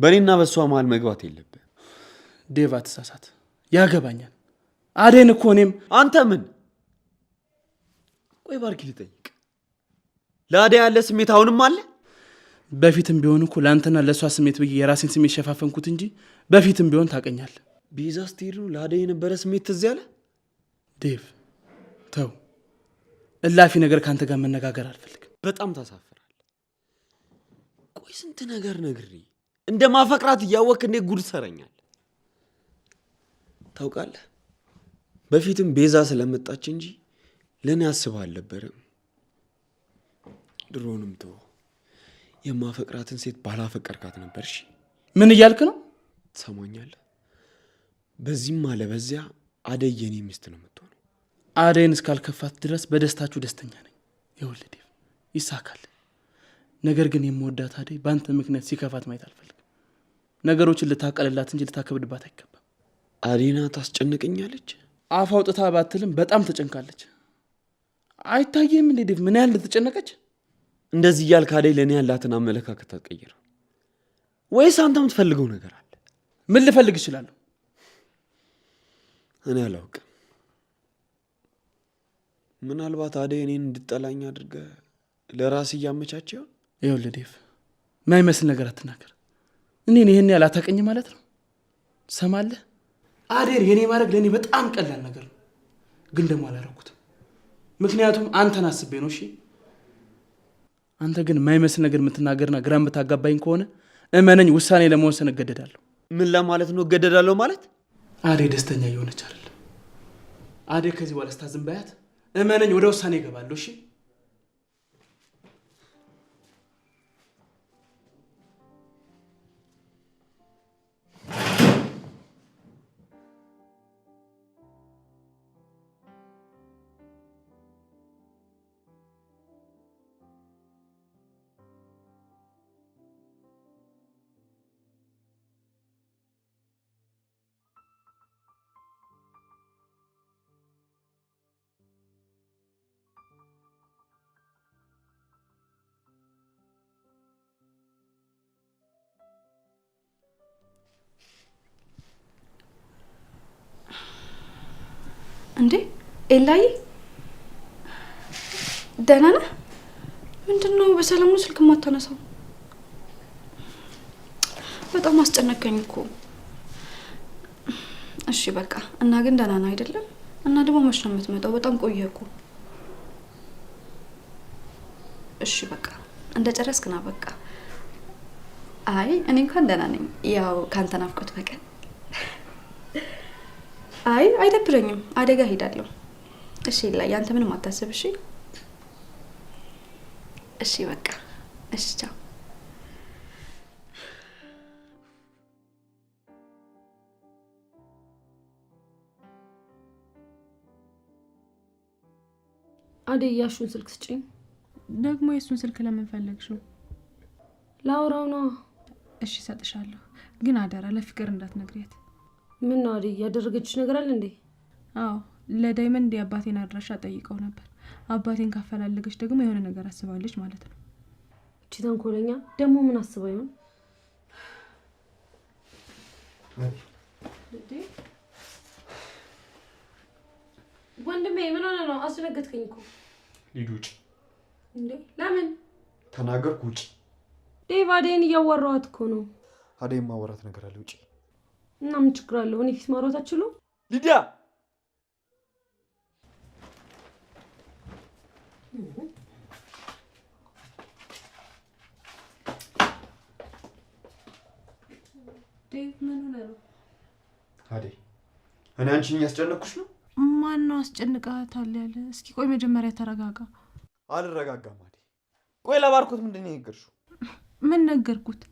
በእኔና በእሷ መሀል መግባት የለብህ። ዴቭ አትሳሳት፣ ያገባኛል። አደይን እኮ እኔም አንተ ምን? ቆይ ባርኪ ልጠይቅ፣ ለአደይ ያለ ስሜት አሁንም አለ? በፊትም ቢሆን እኮ ለአንተና ለእሷ ስሜት ብዬ የራሴን ስሜት ሸፋፈንኩት እንጂ በፊትም ቢሆን ታውቀኛለህ። ቤዛ ስትሄድ ነው ለአደይ የነበረ ስሜት ትዝ ያለ? ዴቭ ተው፣ እላፊ ነገር ከአንተ ጋር መነጋገር አልፈልግም። በጣም ታሳፍራል። ቆይ ስንት ነገር ነግሬ እንደ ማፈቅራት እያወቅህ እንዴት ጉድ ትሰረኛለህ? ታውቃለህ፣ በፊትም ቤዛ ስለመጣች እንጂ ለእኔ አስበህ አልነበረም። ድሮንም ተው፣ የማፈቅራትን ሴት ባላፈቀርካት ነበር። እሺ ምን እያልክ ነው? ትሰማኛለህ? በዚህም አለ በዚያ አደይ የኔ ሚስት ነው የምትሆነው። አደይን እስካልከፋት ድረስ በደስታችሁ ደስተኛ ነኝ። ይኸውልህ ዴቭ፣ ይሳካል። ነገር ግን የምወዳት አደይ በአንተ ምክንያት ሲከፋት ማየት አልፈልግም። ነገሮችን ልታቀልላት እንጂ ልታከብድባት አይገባም። አዴና ታስጨንቀኛለች። አፍ አውጥታ ባትልም በጣም ተጨንቃለች። አይታየም እንዴ ዴቭ ምን ያህል ልትጨነቀች? እንደዚህ እያልክ አደይ ለእኔ ያላትን አመለካከት አትቀይረው ወይስ አንተ የምትፈልገው ነገር አለ? ምን ልፈልግ እችላለሁ? እኔ አላውቅም። ምናልባት አደይ እኔን እንድጠላኝ አድርገህ ለራስህ እያመቻቸ ይሆን? ይኸውልህ ዴቭ፣ ማይመስል ነገር አትናገር። እኔን ይህን ያህል አታውቅኝ ማለት ነው? ትሰማለህ? አደይን የኔ ማድረግ ለእኔ በጣም ቀላል ነገር ነው፣ ግን ደግሞ አላደረኩትም። ምክንያቱም አንተን አስቤ ነው። እሺ አንተ ግን ማይመስል ነገር የምትናገርና ግራ የምታጋባኝ ከሆነ እመነኝ፣ ውሳኔ ለመወሰን እገደዳለሁ። ምን ለማለት ነው እገደዳለሁ ማለት? አደይ ደስተኛ እየሆነች አይደለም። አደይ ከዚህ በኋላ ስታዝን ባያት እመነኝ ወደ ውሳኔ እገባለሁ። እሺ ኤላይ ደህና ነህ? ምንድነው በሰላም ነው ስልክ የማታነሳው? በጣም አስጨነቀኝ እኮ። እሺ በቃ እና ግን ደህና ነህ አይደለም? እና ደግሞ መች ነው የምትመጣው? በጣም ቆየህ እኮ። እሺ በቃ እንደጨረስክ ና በቃ። አይ እኔ እንኳን ደህና ነኝ፣ ያው ካንተ ናፍቆት በቀን። አይ አይደብረኝም፣ አደጋ ሄዳለሁ። እሺ ላይ ያንተ ምንም አታስብ። እሺ እሺ በቃ እሺ ቻው። አደይ ያሹን ስልክ ስጪኝ። ደግሞ የሱን ስልክ ለምን ፈለግሽው? ላውራው ነው። እሺ ሰጥሻለሁ፣ ግን አደራ ለፍቅር እንዳትነግሪያት። ምን ነው አደይ ያደረገችሽ ነገር አለ እንዴ? አዎ ለዳይመንድ የአባቴን አድራሻ ጠይቀው ነበር። አባቴን ካፈላለገች ደግሞ የሆነ ነገር አስባለች ማለት ነው። እቺ ተንኮለኛ ደግሞ ምን አስባ ይሆን? ወንድሜ ምን ሆነ ነው? አስደነገጥከኝ እኮ። ሊዱ ውጭ። እንዴ ለምን? ተናገርኩ ውጭ። ዴቭ አደይን እያዋራኋት እኮ ነው። አደይ ማወራት ነገር አለ ውጭ። እና ምን ችግር አለው? እኔ ፊት ማውራት አትችሉም? ሊዲያ ዴቭ ምን ሆነ ነው? አደይ እኔ አንቺን እያስጨነቅኩሽ ነው? ማን ነው አስጨንቃታል ያለ? እስኪ ቆይ መጀመሪያ ተረጋጋ። አልረጋጋም አደይ። ቆይ ለባርኮት ምንድን ነው የነገርሽው? ምን ነገርኩት?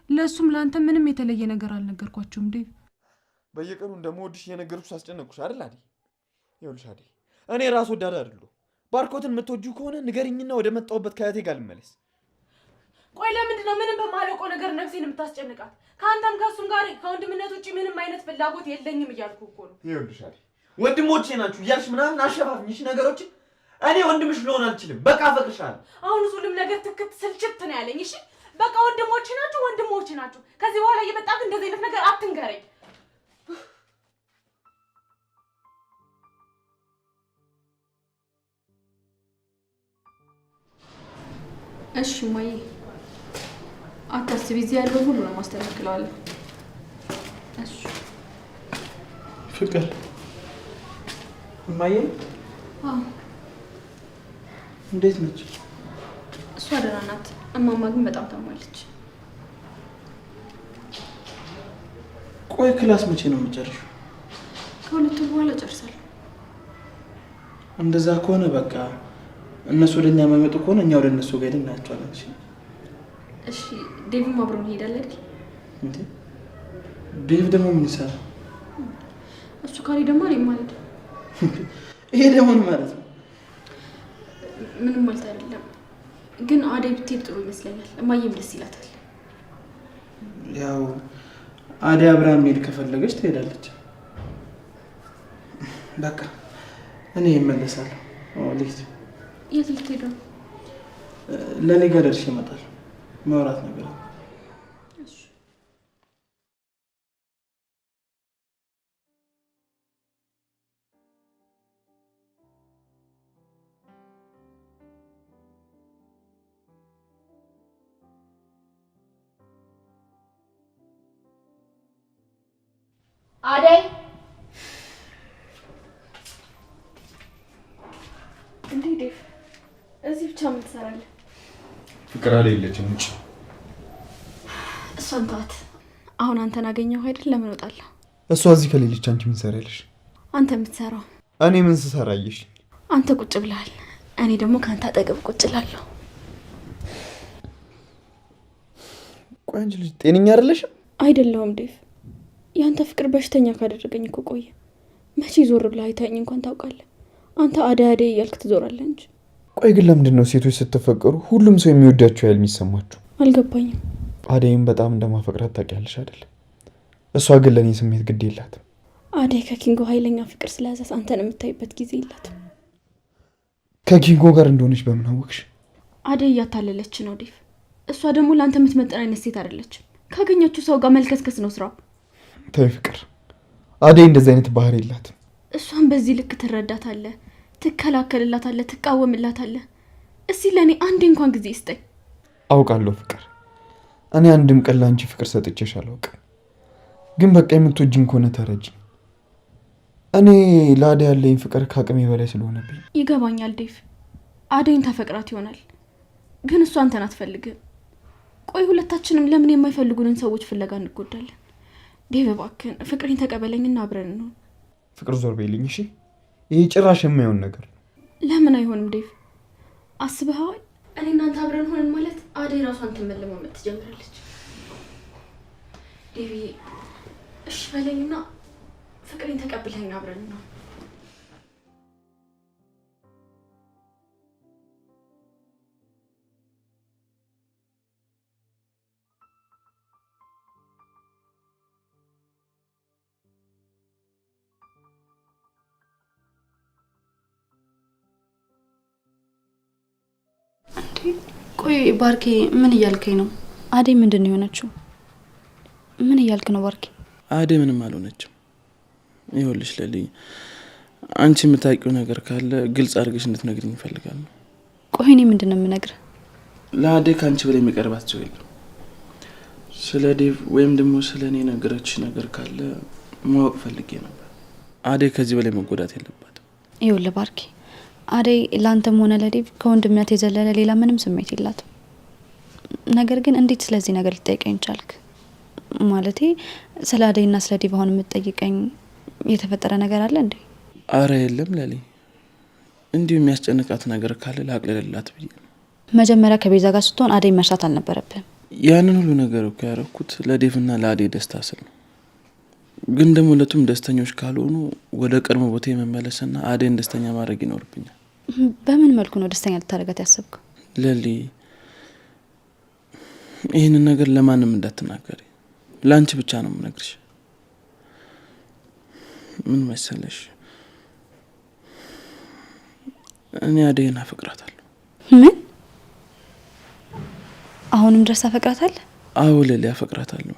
ለሱም ለአንተ ምንም የተለየ ነገር አልነገርኳቸውም ዴቭ። በየቀኑ እንደምወድሽ እየነገርኩሽ አስጨነቅኩሽ አይደል አደይ? ይኸውልሽ አደይ እኔ ራስ ወዳድ አይደለሁ። ባርኮትን የምትወጂው ከሆነ ንገሪኝና ወደ መጣሁበት ከእህቴ ጋር ልመለስ። ቆይ ለምንድን ነው ምንም በማለቀው ነገር ነፍሴን የምታስጨንቃት? ከአንተም ከእሱም ጋር ከወንድምነት ውጭ ምንም አይነት ፍላጎት የለኝም እያልኩ እኮ ነው። ይኸውልሽ አደይ ወንድሞቼ ናችሁ እያልሽ ምናምን አሸፋፍኝሽ ነገሮችን። እኔ ወንድምሽ ልሆን አልችልም። በቃ አፈቅርሻለሁ። አሁን ሁሉም ነገር ትክት ስልችት ነው ያለኝ። እሺ በቃ ወንድሞቼ ናችሁ። ከዚህ በኋላ እየመጣህ እንደዚህ አይነት ነገር አትንገረኝ። እሺ ማዬ አታስቢ፣ እዚህ ያለው ሁሉ ነው ማስተካክለዋለሁ። እሺ ፍቅር እማዬ እንዴት ነች? እሷ ደህና ናት። እማማ ግን በጣም ታማለች። ቆይ ክላስ መቼ ነው የምጨርሽው? ከሁለት ወር በኋላ ጨርሳለሁ። እንደዛ ከሆነ በቃ እነሱ ወደኛ የማይመጡ ከሆነ እኛ ወደ እነሱ ጋር ሄደን እናያቸዋለን። እሺ ዴቭም አብሮን ይሄዳል አይደል? እንዴ ዴቭ ደግሞ ምን ይሰራል? እሱ ካሪ ደግሞ እኔም ማለት ነው። ይሄ ደግሞ ማለት ነው ምንም ማለት አይደለም፣ ግን አደይ ብትሄድ ጥሩ ይመስለኛል። እማዬም ደስ ይላታል። ያው አደይ አብርሃም ሄድ ከፈለገች ትሄዳለች። በቃ እኔ እመለሳለሁ። ልሂድ። የት ልትሄድ ነው? ለኔ ጋር ደርሼ እመጣለሁ። ማውራት ነገር አለ። አደይ እንዴ ዴቭ እዚህ ብቻ ምን ትሰራለህ? ፍቅር አለ የለችም ውጭ። እሷን ተዋት። አሁን አንተን አገኘሁ አይደል? ለምን እወጣለሁ? እሷ እዚህ ከሌለች አንቺ ምን ትሰሪያለሽ? አንተ የምትሰራው። እኔ ምን ስሰራ አየሽ? አንተ ቁጭ ብለሃል፣ እኔ ደግሞ ከአንተ አጠገብ ቁጭ እላለሁ። ቆይ አንቺ ልጅ ጤነኛ አይደለሽም? አይደለሁም ዴቭ። ያንተ ፍቅር በሽተኛ ካደረገኝ እኮ ቆየ። መቼ ዞር ብለህ አይታኝ እንኳን ታውቃለህ? አንተ አደይ አደይ እያልክ ትዞራለህ እንጂ። ቆይ ግን ለምንድን ነው ሴቶች ስትፈቀሩ ሁሉም ሰው የሚወዳቸው ያህል የሚሰማችሁ? አልገባኝም። አደይም በጣም እንደማፈቅራት ታውቂያለሽ አይደል? እሷ ግን ለእኔ ስሜት ግድ የላትም። አደይ ከኪንጎ ኃይለኛ ፍቅር ስለያዛት አንተን የምታይበት ጊዜ የላትም። ከኪንጎ ጋር እንደሆነች በምን አወቅሽ? አደይ እያታለለች ነው ዴቭ። እሷ ደግሞ ለአንተ የምትመጥን አይነት ሴት አይደለችም። ካገኘችው ሰው ጋር መልከስከስ ነው ስራው። ተይ ፍቅር፣ አደይ እንደዚህ አይነት ባህሪ የላትም። እሷን በዚህ ልክ ትረዳታለህ? ትከላከልላታለህ፣ ትቃወምላታለህ። እስቲ ለእኔ አንዴ እንኳን ጊዜ ይስጠኝ። አውቃለሁ ፍቅር፣ እኔ አንድም ቀን ላንቺ ፍቅር ሰጥቼሽ አላውቅም። ግን በቃ የምትወጂኝ ከሆነ ተረጂኝ። እኔ ለአደይ ያለኝ ፍቅር ከአቅሜ በላይ ስለሆነብኝ። ይገባኛል ዴቭ፣ አደይን ታፈቅራት ይሆናል፣ ግን እሷ አንተን አትፈልግም። ቆይ ሁለታችንም ለምን የማይፈልጉንን ሰዎች ፍለጋ እንጎዳለን? ዴቭ እባክህን ፍቅሬን ተቀበለኝና አብረን ነው። ፍቅር ዞር በይልኝ እሺ። ይህ ጭራሽ የማይሆን ነገር ነው። ለምን አይሆንም ዴቭ? አስበኸዋል? እኔ እናንተ አብረን ሆነን ማለት አደይ ራሷን መለማመጥ ትጀምራለች። ዴቪ እሺ በለኝና ፍቅሬን ተቀብለኝ አብረን ነው። ቆይ ባርኬ ምን እያልከኝ ነው? አደይ ምንድን ነው የሆነችው? ምን እያልክ ነው ባርኬ? አደይ ምንም አልሆነችም። ይኸውልሽ ለሊ፣ አንቺ የምታውቂው ነገር ካለ ግልጽ አድርገሽ እንድትነግሪኝ እፈልጋለሁ። ቆይ እኔ ምንድን ነው የምነግርህ? ለአደይ ከአንቺ በላይ የሚቀርባት ሰው የለም። ስለ ዴቭ ወይም ደግሞ ስለ እኔ ነገረችሽ ነገር ካለ ማወቅ ፈልጌ ነበር። አደይ ከዚህ በላይ መጎዳት የለባትም። ይኸውልህ ባርኬ፣ አደይ ላንተም ሆነ ለዴቭ ከወንድምነት የዘለለ ሌላ ምንም ስሜት የላትም። ነገር ግን እንዴት ስለዚህ ነገር ልትጠይቀኝ ቻልክ? ማለቴ ስለ አደይና ስለ ዴቭ አሁን የምትጠይቀኝ የተፈጠረ ነገር አለ እንዴ? አረ የለም ለሊ፣ እንዲሁ የሚያስጨንቃት ነገር ካለ ላቅልልላት ብዬ ነው። መጀመሪያ ከቤዛ ጋር ስትሆን አደይ መርሳት አልነበረብህም። ያንን ሁሉ ነገር እኮ ያረኩት ለዴቭና ለአደይ ደስታ ስል ነው። ግን ደግሞ ሁለቱም ደስተኞች ካልሆኑ ወደ ቀድሞ ቦታ የመመለስና አደይን ደስተኛ ማድረግ ይኖርብኛል። በምን መልኩ ነው ደስተኛ ልታደርጋት ያሰብከው? ለሊ፣ ይህንን ነገር ለማንም እንዳትናገሪ፣ ለአንቺ ብቻ ነው የምነግርሽ። ምን መሰለሽ፣ እኔ አደይን አፈቅራታለሁ። ምን? አሁንም ድረስ አፈቅራታለህ? አዎ ለሊ፣ አፈቅራታለሁ።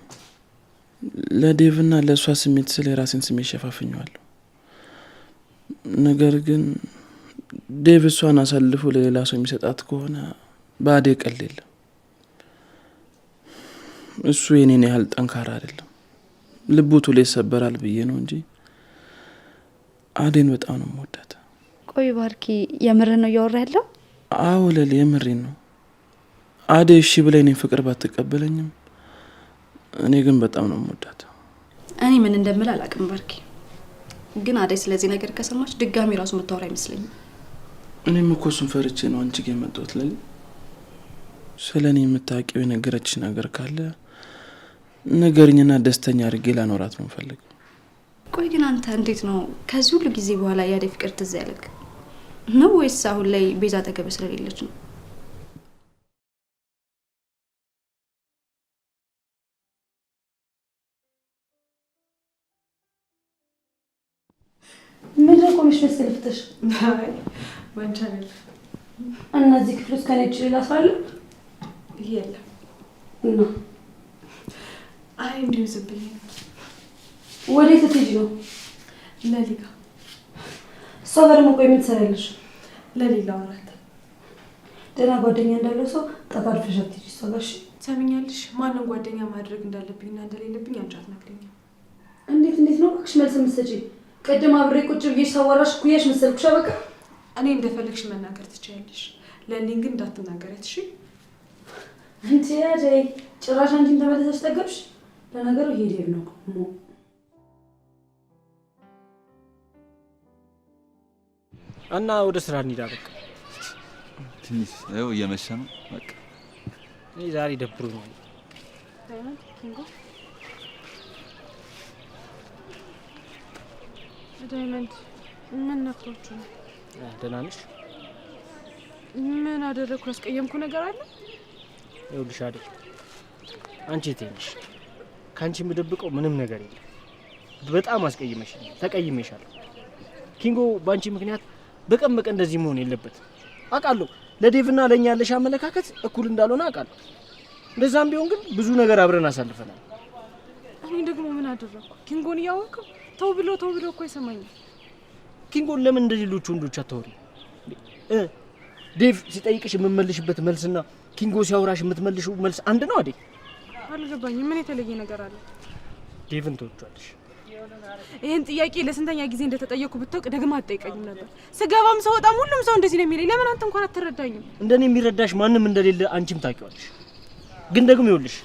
ለዴቭና ለእሷ ስሜት ስለ የራሴን ስሜት ሸፋፍኘዋለሁ። ነገር ግን ዴቭ እሷን አሳልፎ ለሌላ ሰው የሚሰጣት ከሆነ በአደይ ቀልድ የለም። እሱ የኔን ያህል ጠንካራ አይደለም። ልቡ ቶሎ ይሰበራል ብዬ ነው እንጂ አደይን በጣም ነው የምወዳት። ቆይ ባርኪ፣ የምርህን ነው እያወራ ያለው? አዎ ለሊ፣ የምሬን ነው። አደይ እሺ ብላ እኔን ፍቅር ባትቀበለኝም እኔ ግን በጣም ነው የምወዳት። እኔ ምን እንደምል አላውቅም ባርኪ፣ ግን አደይ ስለዚህ ነገር ከሰማች ድጋሚ ራሱ የምታወራ አይመስለኝም። እኔም እኮ እሱን ፈርቼ ነው አንቺ ጋር የመጣሁት ለሊ። ስለ እኔ የምታውቂው የነገረችሽ ነገር ካለ ነገርኝና ደስተኛ አድርጌ ላኖራት ነው የምፈልገው። ቆይ ግን አንተ እንዴት ነው ከዚህ ሁሉ ጊዜ በኋላ የአደይ ፍቅር ትዝ ያለክ ነው? ወይስ አሁን ላይ ቤዛ አጠገብህ ስለሌለች ነው? ምን ቆምሽ መስል ፍተሽ? አይ ወንጀል እነዚህ ክፍል ውስጥ ከኔ ሌላ ሰው አለ? የለም። እና አይ እንዲሁ ዝም ብዬ ነው። ወዴት ልትሄጂ ነው? ለሊጋ። እሷ ጋር ደግሞ ቆይ ምን ትሰሪያለሽ? ለሊላ ወራት ደህና ጓደኛ እንዳለው ሰው ጠፋልፈሽ አትሄጂ እሷ ጋር። እሺ ሰምኛለሽ? ማንን ጓደኛ ማድረግ እንዳለብኝና እንደሌለብኝ አንቺ አትነግሪኝም። እንዴት ነው እባክሽ መልስ የምትሰጪኝ? ቅድም አብሬ ቁጭ ብዬሽ ሳወራሽ ኩያሽ መሰልኩሽ። በቃ እኔ እንደፈለግሽ መናገር ትችያለሽ፣ ለሊን ግን እንዳትናገሪያት እሺ? እንዴ አደይ ጭራሽ አንቺን ተመለሰሽ ጠገብሽ። ለነገሩ ይሄ ዴቭ ነው ሞ እና ወደ ስራ እንሂዳ። በቃ ትንሽ ነው እየመሸ ነው። በቃ እኔ ዛሬ ደብሮኛል። ዳይመንድ ምን ነክቶችሁ ነው? ደህና ነሽ? ምን አደረኩ? ያስቀየምኩ ነገር አለ? ይኸውልሽ አይደል አንቺ ትንሽ ካንቺ የምደብቀው ምንም ነገር የለም። በጣም አስቀይመሽኛል፣ ተቀይሜሻለሁ። ኪንጎ ባንቺ ምክንያት በቀን እንደዚህ መሆን የለበትም። አውቃለሁ ለዴቭና ለኛ ያለሽ አመለካከት እኩል እንዳልሆነ አውቃለሁ። እንደዛም ቢሆን ግን ብዙ ነገር አብረን አሳልፈናል። እኔ ደግሞ ምን አደረኩ? ኪንጎን እያወቀው ተው ብሎ እኮ አይሰማኝም። ኪንጎን ለምን እንደሌሎች ወንዶች አታወሪ? ዴቭ ሲጠይቅሽ የምትመልሽበት መልስና ኪንጎ ሲያወራሽ የምትመልሽው መልስ አንድ ነው አይደል? አልገባኝም። ምን የተለየ ነገር አለ? ዴቭን ትወጪዋለሽ? ይሄን ጥያቄ ለስንተኛ ጊዜ እንደተጠየቅኩ ብታውቅ ደግማ አትጠይቀኝም ነበር። ስገባም ሰውጣም ሁሉም ሰው እንደዚህ ነው የሚለኝ። ለምን አንተ እንኳን አትረዳኝም? እንደኔ የሚረዳሽ ማንም እንደሌለ አንቺም ታውቂዋለሽ። ግን ደግሞ ይኸውልሽ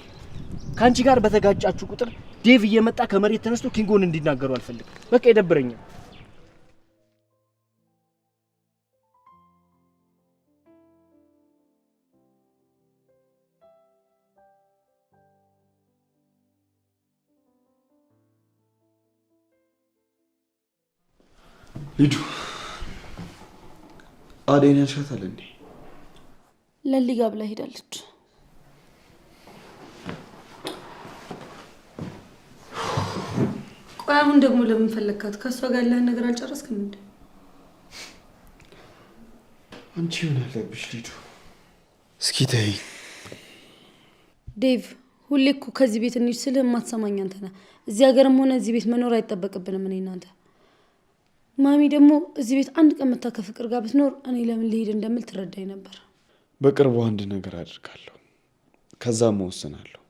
ካንቺ ጋር በተጋጫችሁ ቁጥር ዴቭ እየመጣ ከመሬት ተነስቶ ኪንጎን እንዲናገሩ አልፈልግም። በቃ ይደብረኛል። ሊዱ አደይን ያልሻታል እንዴ? ለሊጋ ብላ ሄዳለች። ቆይ አሁን ደግሞ ለምን ፈለግካት? ከሷ ጋር ያለህን ነገር አልጨረስክም እንዴ? አንቺ ምን አለብሽ ሊዱ? እስኪ ተይኝ። ዴቭ ሁሌ እኮ ከዚህ ቤት እንሂድ ስልህ የማትሰማኝ አንተ ነህ። እዚህ ሀገርም ሆነ እዚህ ቤት መኖር አይጠበቅብንም እኔ እናንተ። ማሚ ደግሞ እዚህ ቤት አንድ ቀን መታ ከፍቅር ጋር ብትኖር እኔ ለምን ልሄድ እንደምል ትረዳኝ ነበር። በቅርቡ አንድ ነገር አድርጋለሁ፣ ከዛም እወስናለሁ።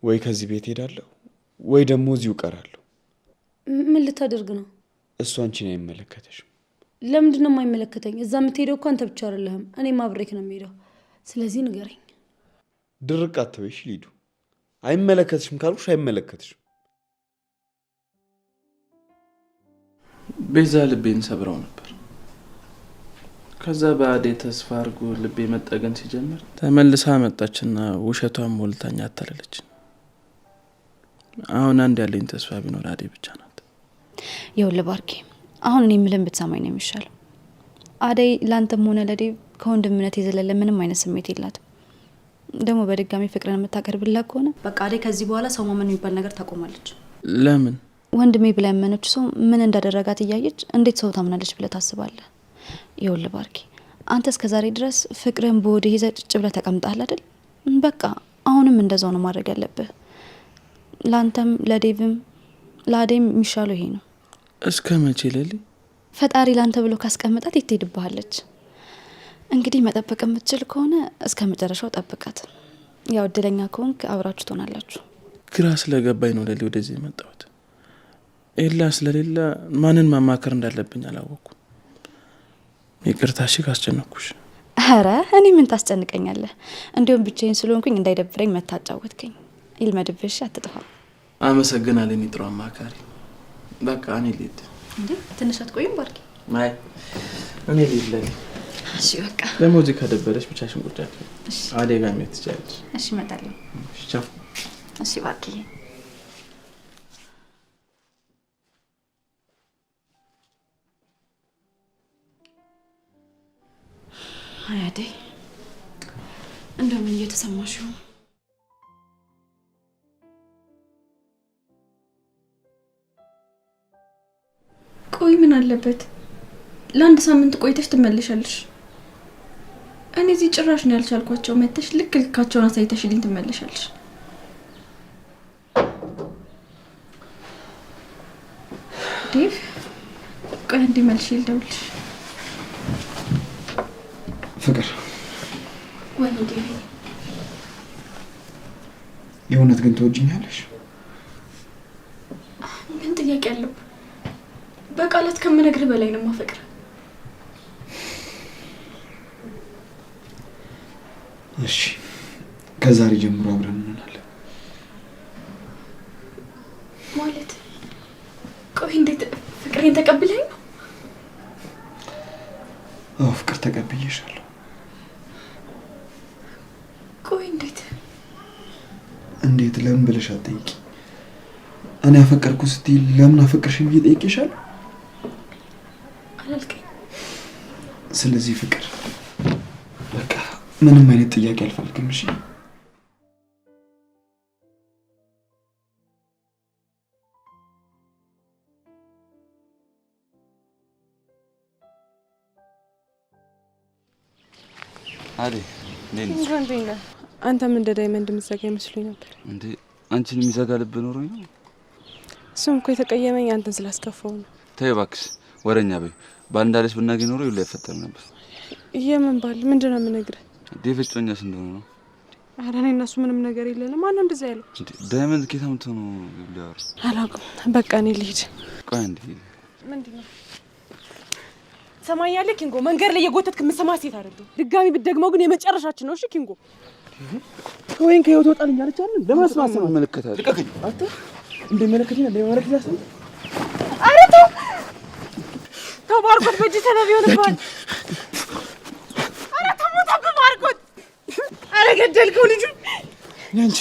ወይ ከዚህ ቤት ሄዳለሁ ወይ ደግሞ እዚሁ እቀራለሁ። ምን ልታደርግ ነው? እሱ አንቺን አይመለከተሽም። ለምንድን ነው የማይመለከተኝ? እዛ የምትሄደው እኮ አንተ ብቻ አይደለህም፣ እኔም አብሬክ ነው የምሄደው። ስለዚህ ንገረኝ። ድርቅ አትበይሽ ሊዱ። አይመለከትሽም ካልኩሽ አይመለከትሽም። ቤዛ ልቤን ሰብረው ነበር። ከዛ በአደይ ተስፋ አድርጎ ልቤ መጠገን ሲጀምር ተመልሳ መጣችና ውሸቷን ሞልታኝ አታለለች። አሁን አንድ ያለኝ ተስፋ ቢኖር አደይ ብቻ ናት። ይኸውልህ ባርኬ፣ አሁን እኔ የምልህን ብትሰማኝ ነው የሚሻለው። አደይ ላንተም ሆነ ለዴቭ ከወንድምነት የዘለለ ምንም አይነት ስሜት የላትም። ደግሞ በድጋሚ ፍቅርን የምታቀርብላት ከሆነ በቃ አደይ ከዚህ በኋላ ሰው ማመን የሚባል ነገር ታቆማለች። ለምን? ወንድሜ ብላ ያመነች ሰው ምን እንዳደረጋት እያየች እንዴት ሰው ታምናለች ብለህ ታስባለህ? ይኸውልህ ባርኬ፣ አንተ እስከዛሬ ድረስ ፍቅርን በወዲህ ይዘህ ጭጭ ብለህ ተቀምጠሃል አይደል? በቃ አሁንም እንደዛው ነው ማድረግ ያለብህ። ላንተም ለዴቭም ለአደይም የሚሻለው ይሄ ነው። እስከ መቼ ለሊ? ፈጣሪ ላንተ ብሎ ካስቀመጣት ትሄድብሃለች። እንግዲህ መጠበቅ የምትችል ከሆነ እስከ መጨረሻው ጠብቃት። ያው እድለኛ ከሆንክ አብራችሁ ትሆናላችሁ። ግራ ስለገባኝ ነው ለሊ ወደዚህ የመጣሁት። ኤላ ስለሌለ ማንን ማማከር እንዳለብኝ አላወኩም። ይቅርታ እሺ ካስጨነኩሽ። ኧረ እኔ ምን ታስጨንቀኛለህ? እንዲሁም ብቻዬን ስለሆንኩኝ እንዳይደብረኝ መታጫወትከኝ። ይልመድብሽ፣ አትጥፋ። አመሰግናለሁ እኔ ጥሩ አማካሪ። በቃ እኔ ልሂድ። እንዴ ትንሽ አትቆይም ባርኬ? አይ እኔ ልሂድ ለሊ። እሺ በቃ ደግሞ እዚህ ከደበረሽ ብቻሽን ቁጭ አትበይ። አደይ ጋር መሄድ ትችያለሽ። እሺ እመጣለሁ። እሺ ቻው። እሺ ባርኬ። አይ አደይ እንደምን እየተሰማሽ ነው? ቆይ ምን አለበት ለአንድ ሳምንት ቆይተሽ ትመለሻለሽ። እኔ እዚህ ጭራሽ ነው ያልቻልኳቸው። መተሽ ልክ ልካቸውን አሳይተሽልኝ ትመለሻለሽ። ዴቭ ቆይ አንዴ መልሼ ልደውልልሽ። ፍቅር ወይ ዴቭ፣ የእውነት ግን ትወጂኛለሽ? ምን ጥያቄ አለው? በቃላት ከምነግርህ በላይ ነው ማፈቅር። እሺ ከዛሬ ጀምሮ አብረን እንሆናለን። ማለት ቆይ እንዴት ፍቅሬን ተቀብለኝ ነው? አዎ ፍቅር ተቀብዬሻለሁ። ቆይ እንዴት እንዴት ለምን ብለሽ አትጠይቂ። እኔ አፈቀርኩ ስትይ ለምን አፈቀርሽኝ ብዬ ጠይቄሻለሁ አላልከኝ? ስለዚህ ፍቅር በቃ ምንም አይነት ጥያቄ አልፈልግም። እሺ አደይ እንዴት ነሽ? አንተም እንደ ዳይመንድ የምትዘጋ ይመስሉኝ ነበር። እንዴ አንቺን የሚዘጋ ልብ ኖሮኝ ነው? እሱም እኮ የተቀየመኝ አንተን ስላስከፋው ነው። ተይ እባክሽ፣ ወረኛ በይ። ባል እንዳለች ብናገኝ ኖሮ ይሉ አይፈጠር ነበር። የምን ባል? ምንድን ነው የምነግርህ? ዴቭ እጮኛሽ እንደሆነ ነው። ኧረ እኔ እና እሱ ምንም ነገር የለንም። ማነው እንደዛ ያለው? ዳይመንድ ኬታ ምቶ ነው ሊያወሩ። አላውቅም። በቃ እኔ ልሂድ። ቆይ አንዴ። ምንድን ነው ሰማኛለህ? ኪንጎ መንገድ ላይ የጎተትክ የምትሰማ ሴት አይደለም። ድጋሚ ብትደግመው ግን የመጨረሻችን ነው። እሺ ኪንጎ ወይን ከህይወት ወጣልኝ አለቻለን። ለምን አስማሰማ መልከታል ልቀቀኝ። አንተ እንደሚመለከተኝ እንደሚመለከት ያስብ። ኧረ ተው ተው፣ ባርኮት በእጅ ሰበብ ይሆንብሃል። ኧረ ተው ሞታብህ ባርኮት። ኧረ ገደልከው ልጁን። ያንቺ